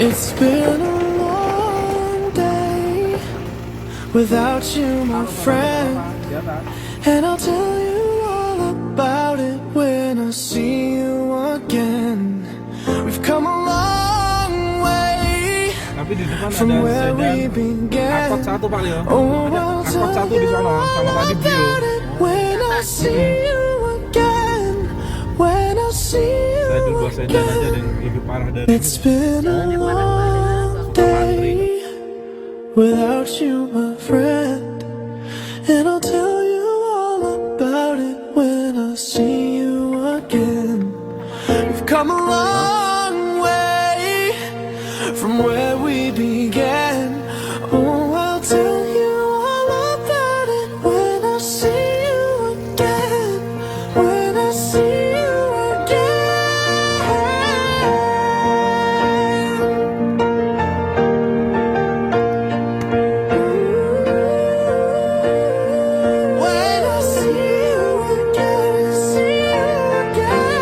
It's been a long day without you, my friend, and I'll tell you all about it when I see you again. We've come a long way from where we began. Oh, I'll tell you all about it when I see you again. When I see you again. It's been a long day without you, my friend, and I'll tell you all about it when I see you again. We've come a long way from where we began. Oh, I'll tell you all about it when I see you again. When I see you again. When I see you again, see you again.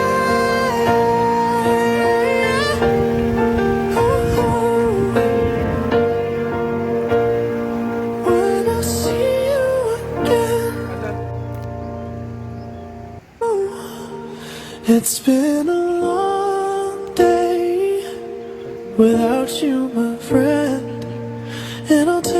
When I see you again. It's been a long day without you, my friend, and I'll tell